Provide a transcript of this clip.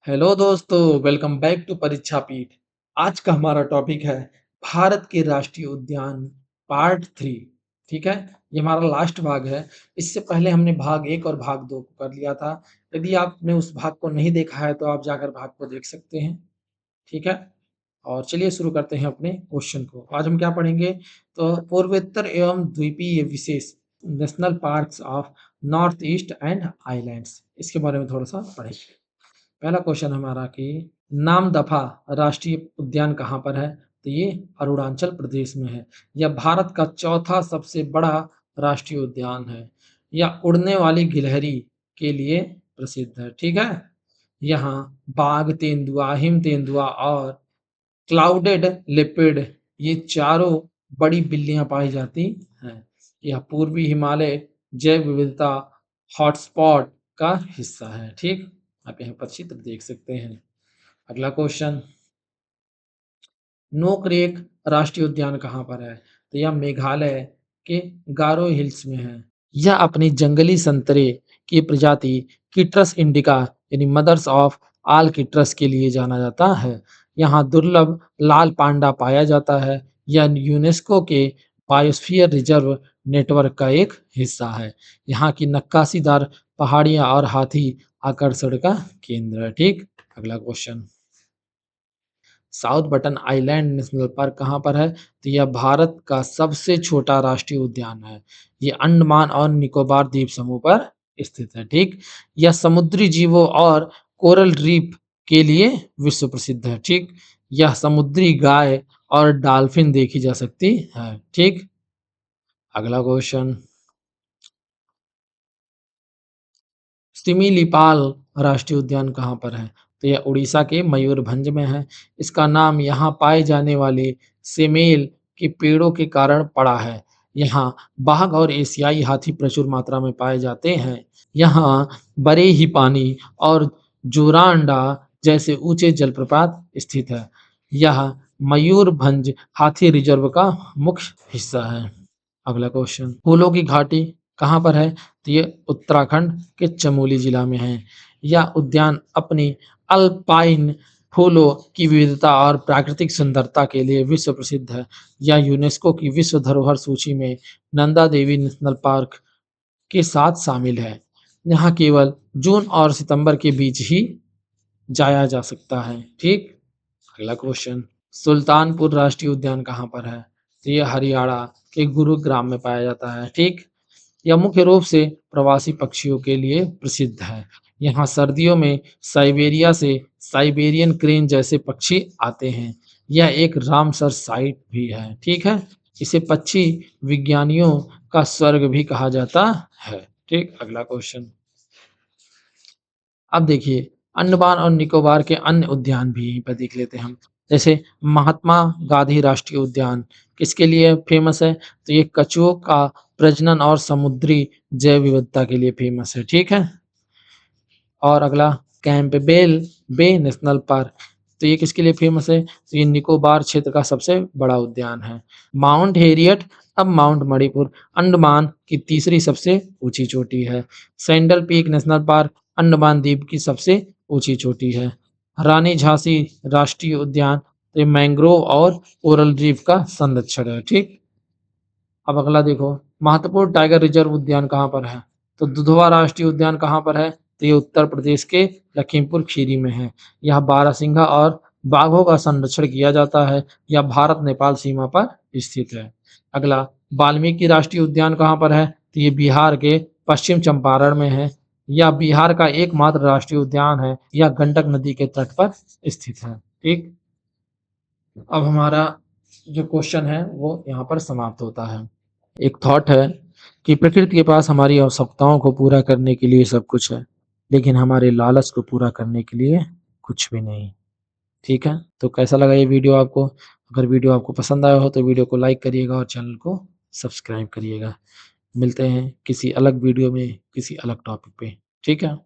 Hello दोस्तों, welcome back to परीक्षा पीठ। आज का हमारा टॉपिक है भारत के राष्ट्रीय उद्यान पार्ट 3। ठीक है, ये हमारा लास्ट भाग है। इससे पहले हमने भाग 1 और भाग 2 को कर लिया था। यदि आपने उस भाग को नहीं देखा है तो आप जाकर भाग को देख सकते हैं। ठीक है, और चलिए शुरू करते हैं अपने क्वेश्चन को। आज हम क्या पढ़ेंगे? तो पूर्वोत्तर एवं द्वीपीय विशेष national parks of North East and islands, इसके बारे में थोड़ा सा पढ़ेंगे। पहला क्वेश्चन हमारा कि नामदफा राष्ट्रीय उद्यान कहाँ पर है? तो ये अरुणाचल प्रदेश में है। यह भारत का चौथा सबसे बड़ा राष्ट्रीय उद्यान है। यह उड़ने वाली गिलहरी के लिए प्रसिद्ध है। ठीक है, यहाँ बाघ, तेंदुआ, हिम तेंदुआ और क्लाउडेड लेपर्ड, ये चारों बड़ी बिल्लियां पाई जाती हैं। यह पूर्वी हिमालय जैव विविधता हॉटस्पॉट का हिस्सा है। ठीक, आप यहाँ पर चित्र देख सकते हैं। अगला क्वेश्चन, नोकरेक राष्ट्रीय उद्यान कहाँ पर है? तो यह मेघालय के गारो हिल्स में है। यह अपनी जंगली संतरे की प्रजाति किट्रस इंडिका यानी मदर्स ऑफ ऑल किट्रस के लिए जाना जाता है। यहाँ दुर्लभ लाल पांडा पाया जाता है। यह यूनेस्को के बायोस्फीयर रिजर्व नेटवर्क का एक हिस्सा है। यहाँ की नक्काशीदार पहाड़ियाँ और हाथी आकर्षण का केंद्र है। ठीक, अगला question, south button island national park कहाँ पर है? तो यह भारत का सबसे छोटा राष्ट्रीय उद्यान है। ये अंडमान और निकोबार द्वीप समूह पर स्थित है। ठीक, यह समुद्री जीवों और कोरल रीफ के लिए विश्व प्रसिद्ध है। ठीक, यह समुद्री गाय और डॉल्फिन देखी जा सकती है। ठीक, अगला क्वेश्चन, सिमिलीपाल राष्ट्रीय उद्यान कहाँ पर है? तो यह उड़ीसा के मयूरभंज में है। इसका नाम यहाँ पाए जाने वाले सेमेल के पेड़ों के कारण पड़ा है। यहाँ बाघ और एशियाई हाथी प्रचुर मात्रा में पाए जाते हैं। यहाँ बड़े ही पानी और जोरांडा जैसे ऊंचे जलप्रपात स्थित है। यह मयूरभंज हाथी रिजर्व का मुख्य हिस्सा है। अगला क्वेश्चन, फूलों की घाटी कहाँ पर है? तो ये उत्तराखंड के चमोली जिला में है। यह उद्यान अपनी अल्पाइन फूलों की विविधता और प्राकृतिक सुंदरता के लिए विश्व प्रसिद्ध है। यह यूनेस्को की विश्व धरोहर सूची में नंदा देवी नेशनल पार्क के साथ शामिल है। यहाँ केवल जून और सितंबर के बीच ही जाया जा सकता है। ठीक, अगला क्वेश्चन, सुल्तानपुर राष्ट्रीय उद्यान कहाँ पर है? तो ये हरियाणा के गुरुग्राम में पाया जाता है। ठीक, यह मुख्य रूप से प्रवासी पक्षियों के लिए प्रसिद्ध है। यहाँ सर्दियों में साइबेरिया से साइबेरियन क्रेन जैसे पक्षी आते हैं। यह एक रामसर साइट भी है। ठीक है, इसे पक्षी विज्ञानियों का स्वर्ग भी कहा जाता है। ठीक, अगला क्वेश्चन, अब देखिए अंडमान और निकोबार के अन्य उद्यान भी यहीं पर देख लेते हैं हम। जैसे महात्मा गांधी राष्ट्रीय उद्यान किसके लिए फेमस है? तो ये कछुओं का प्रजनन और समुद्री जैव विविधता के लिए फेमस है। ठीक है, और अगला कैंपबेल बे नेशनल पार्क, तो ये किसके लिए फेमस है? तो ये निकोबार क्षेत्र का सबसे बड़ा उद्यान है। माउंट हेरियट अब माउंट मणिपुर अंडमान की तीसरी सबसे ऊंची चोटी है। Sandal peak national park Andaman द्वीप की सबसे ऊंची चोटी है। रानी झांसी राष्ट्रीय उद्यान, तो ये मैंग्रोव और कोरल रीफ का संरक्षण है। ठीक, अब अगला देखो, महत्वपूर्ण टाइगर रिजर्व उद्यान कहाँ पर है? तो दुधवा राष्ट्रीय उद्यान कहाँ पर है? तो ये उत्तर प्रदेश के लखीमपुर खीरी में है। यहाँ बारहसिंघा और बाघों का संरक्षण किया जाता है। यह भारत नेपाल सीमा पर स्थित है। अगला, वाल्मीकि राष्ट्रीय उद्यान कहाँ पर है? तो ये बिहार के पश्चिम चंपारण में है। यह बिहार का एकमात्र राष्ट्रीय उद्यान है। यह गंडक नदी के तट पर स्थित है। ठीक, अब हमारा जो क्वेश्चन है वो यहाँ पर समाप्त होता है। एक थॉट है कि प्रकृति के पास हमारी आवश्यकताओं को पूरा करने के लिए सब कुछ है, लेकिन हमारे लालच को पूरा करने के लिए कुछ भी नहीं। ठीक है, तो कैसा लगा ये वीडियो आपको? अगर वीडियो आपको पसंद आया हो तो वीडियो को लाइक करिएगा और चैनल को सब्सक्राइब करिएगा। मिलते हैं किसी अलग वीडियो में किसी अलग टॉपिक पे। ठीक है।